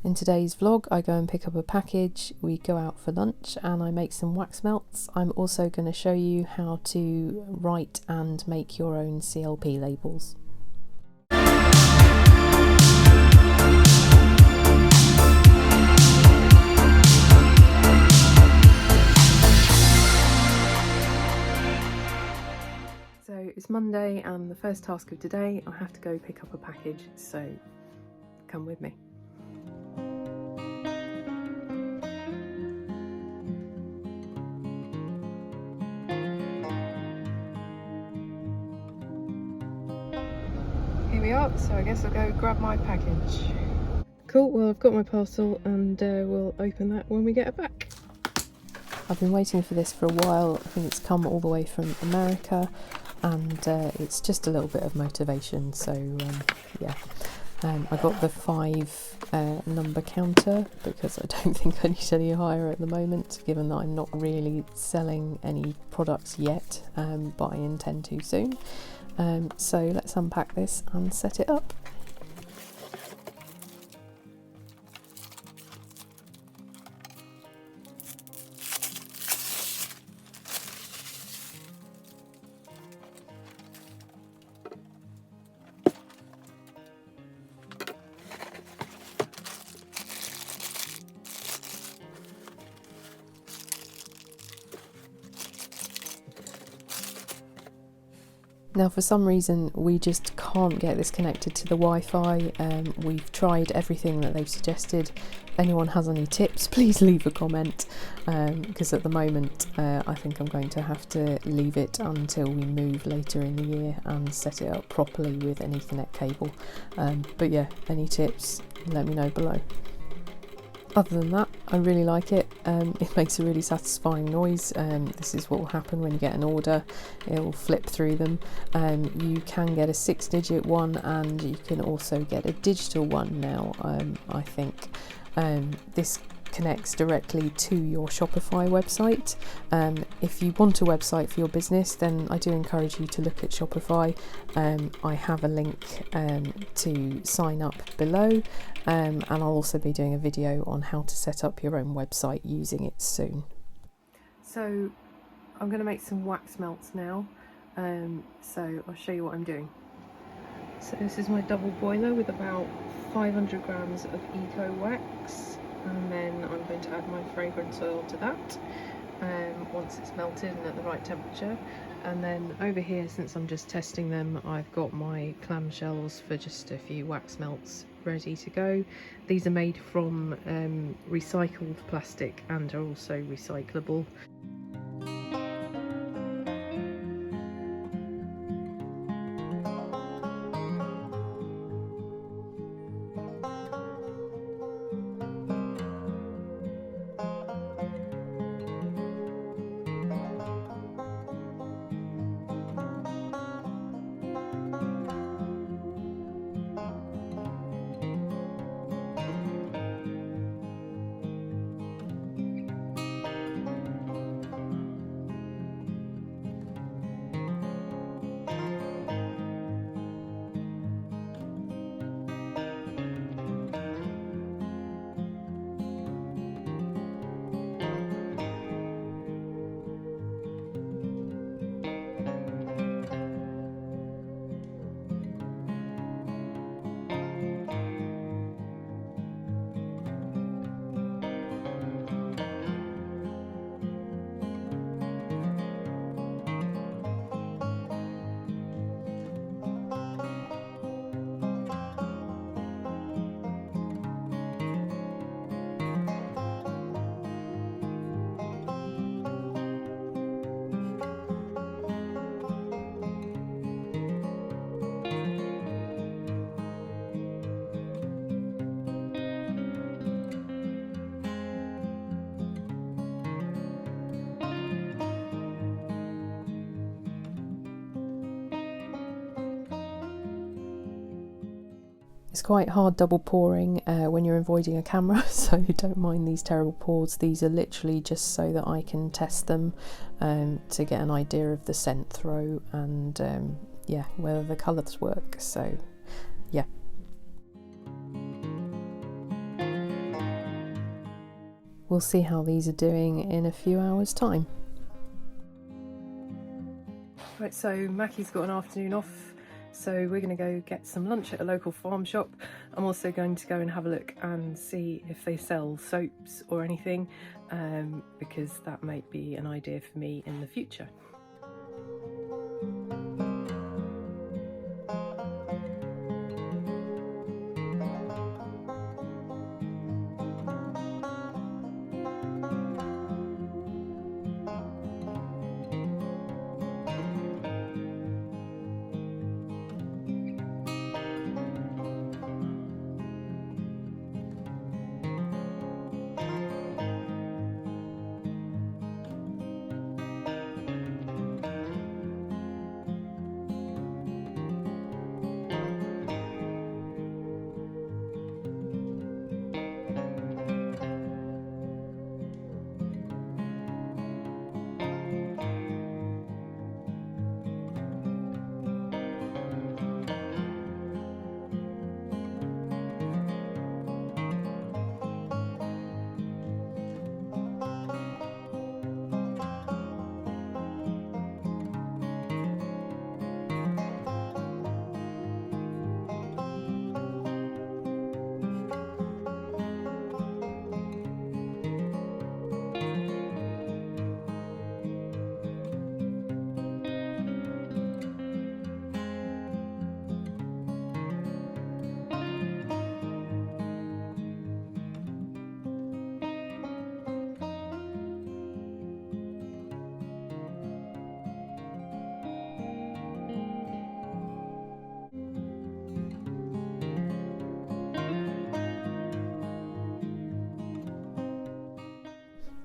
In today's vlog, I go and pick up a package, we go out for lunch and I make some wax melts. I'm also going to show you how to write and make your own CLP labels. So it's Monday and the first task of today, I have to go pick up a package, so come with me. Here we are, so I guess I'll go grab my package. Cool, well I've got my parcel and we'll open that when we get it back. I've been waiting for this for a while. I think it's come all the way from America and it's just a little bit of motivation, so yeah. I got the 5 number counter because I don't think I need any higher at the moment, given that I'm not really selling any products yet, but I intend to soon. So let's unpack this and set it up. Now for some reason we just can't get this connected to the Wi-Fi. We've tried everything that they've suggested. If anyone has any tips, please leave a comment, because at the moment I think I'm going to have to leave it until we move later in the year and set it up properly with an Ethernet cable. But yeah, any tips, let me know below. Other than that, I really like it. It makes a really satisfying noise. This is what will happen when you get an order. It will flip through them. You can get a 6-digit one and you can also get a digital one now, I think. This connects directly to your Shopify website. If you want a website for your business, then I do encourage you to look at Shopify. I have a link to sign up below, and I'll also be doing a video on how to set up your own website using it soon. So I'm going to make some wax melts now, so I'll show you what I'm doing. So this is my double boiler with about 500 grams of eco wax. And then I'm going to add my fragrance oil to that once it's melted and at the right temperature. And then over here, since I'm just testing them, I've got my clamshells for just a few wax melts ready to go. These are made from recycled plastic and are also recyclable. It's quite hard double pouring when you're avoiding a camera, so don't mind these terrible pours. These are literally just so that I can test them to get an idea of the scent throw and yeah, whether the colours work. So yeah. we'll see how these are doing in a few hours' time. Right, so Mackie's got an afternoon off, so we're going to go get some lunch at a local farm shop. I'm also going to go and have a look and see if they sell soaps or anything, because that might be an idea for me in the future.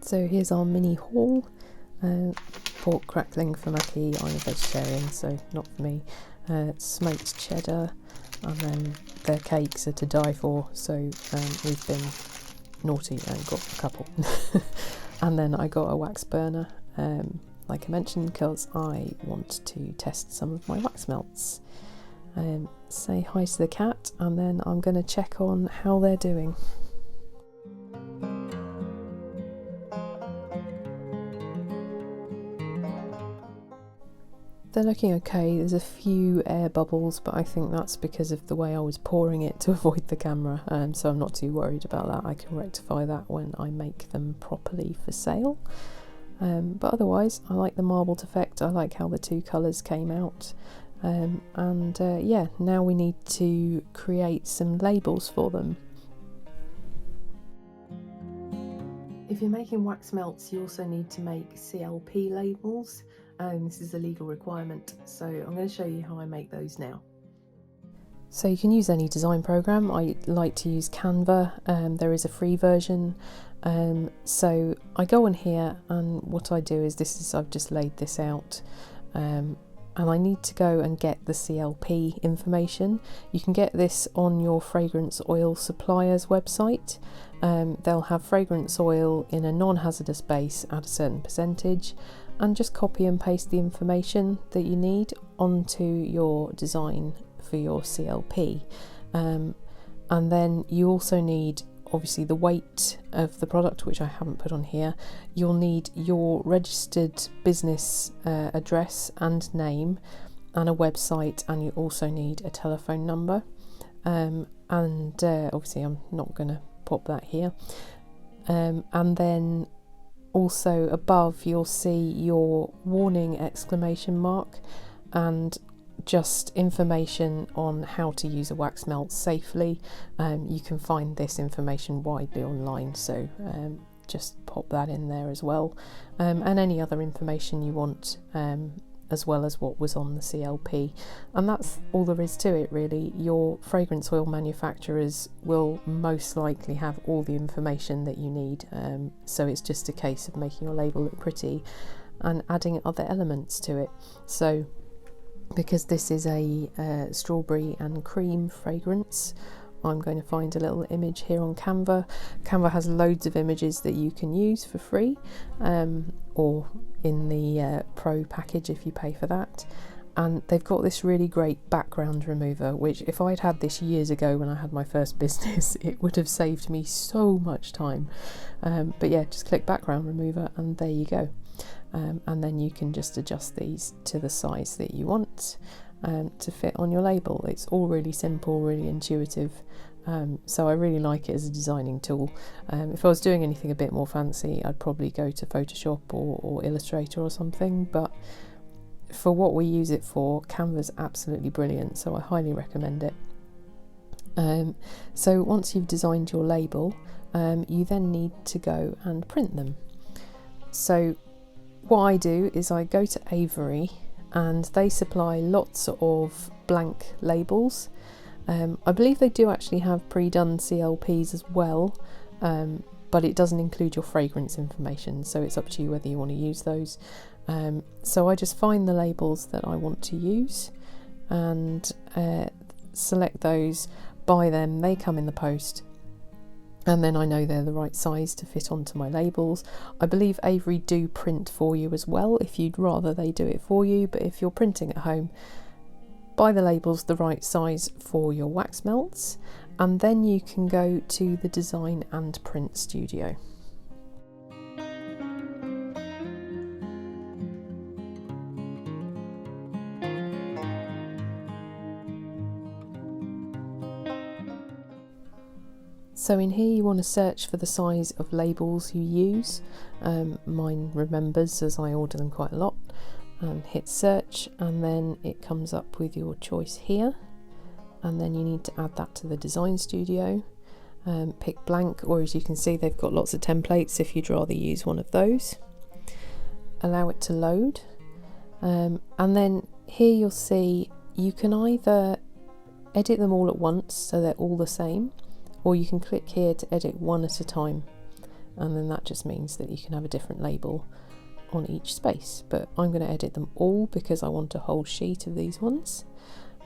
So here's our mini haul. Pork crackling for Mackie, I'm a vegetarian, so not for me. Smoked cheddar, and then their cakes are to die for, so we've been naughty and got a couple. And then I got a wax burner, like I mentioned, because I want to test some of my wax melts. Say hi to the cat, and then I'm going to check on how they're doing. They're looking okay. There's a few air bubbles, but I think that's because of the way I was pouring it to avoid the camera, so I'm not too worried about that. I can rectify that when I make them properly for sale. But otherwise, I like the marbled effect. I like how the two colours came out. Yeah, now we need to create some labels for them. If you're making wax melts, you also need to make CLP labels. This is a legal requirement, so I'm going to show you how I make those now. So you can use any design program. I like to use Canva. There is a free version. So I go on here, and what I do is I've just laid this out. And I need to go and get the CLP information. You can get this on your fragrance oil supplier's website. They'll have fragrance oil in a non-hazardous base at a certain percentage, and just copy and paste the information that you need onto your design for your CLP. And then you also need, obviously, the weight of the product, which I haven't put on here. You'll need your registered business address and name, and a website, and you also need a telephone number. Obviously I'm not going to pop that here. And then also above you'll see your warning exclamation mark and just information on how to use a wax melt safely. You can find this information widely online, so just pop that in there as well, and any other information you want, as well as what was on the CLP. And that's all there is to it, really. Your fragrance oil manufacturers will most likely have all the information that you need, so it's just a case of making your label look pretty and adding other elements to it. So because this is a strawberry and cream fragrance, I'm going to find a little image here on Canva. Canva has loads of images that you can use for free, or in the Pro package if you pay for that. And they've got this really great background remover, which if I'd had this years ago when I had my first business, it would have saved me so much time. But yeah, just click background remover and there you go. And then you can just adjust these to the size that you want to fit on your label. It's all really simple, really intuitive. So I really like it as a designing tool. If I was doing anything a bit more fancy, I'd probably go to Photoshop or Illustrator or something, but for what we use it for, Canva's absolutely brilliant, so I highly recommend it. So once you've designed your label, you then need to go and print them. So what I do is I go to Avery and they supply lots of blank labels. I believe they do actually have pre-done CLPs as well, but it doesn't include your fragrance information, so it's up to you whether you want to use those. So I just find the labels that I want to use and select those, buy them, they come in the post, and then I know they're the right size to fit onto my labels. I believe Avery do print for you as well if you'd rather they do it for you, but if you're printing at home, buy the labels the right size for your wax melts, and then you can go to the design and print studio. So in here you want to search for the size of labels you use. Mine remembers as I order them quite a lot. And hit search, and then it comes up with your choice here, and then you need to add that to the design studio. Pick blank, or as you can see they've got lots of templates if you'd rather use one of those. Allow it to load, and then here you'll see you can either edit them all at once so they're all the same, or you can click here to edit one at a time, and then that just means that you can have a different label on each space, but I'm going to edit them all because I want a whole sheet of these ones.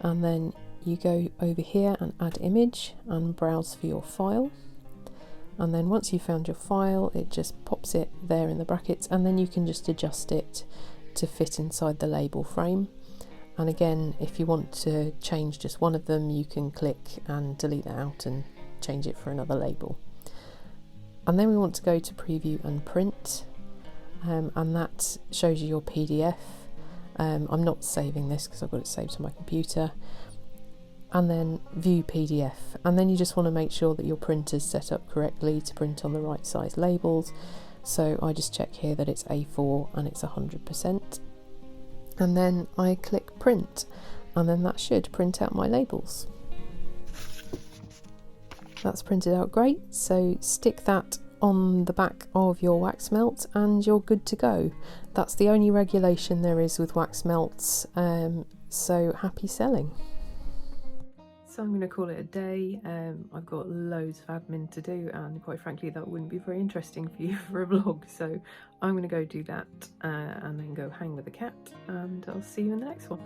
And then you go over here and add image and browse for your file, and then once you've found your file it just pops it there in the brackets, and then you can just adjust it to fit inside the label frame. And again, if you want to change just one of them, you can click and delete that out and change it for another label. And then we want to go to preview and print, and that shows you your PDF. I'm not saving this because I've got it saved to my computer. And then view PDF, and then you just want to make sure that your printer's set up correctly to print on the right size labels. So I just check here that it's A4 and it's 100%, and then I click print, and then that should print out my labels. That's printed out great, so stick that on the back of your wax melt and you're good to go. That's the only regulation there is with wax melts, so happy selling. So I'm going to call it a day. I've got loads of admin to do, and quite frankly that wouldn't be very interesting for you for a vlog, so I'm going to go do that and then go hang with the cat, and I'll see you in the next one.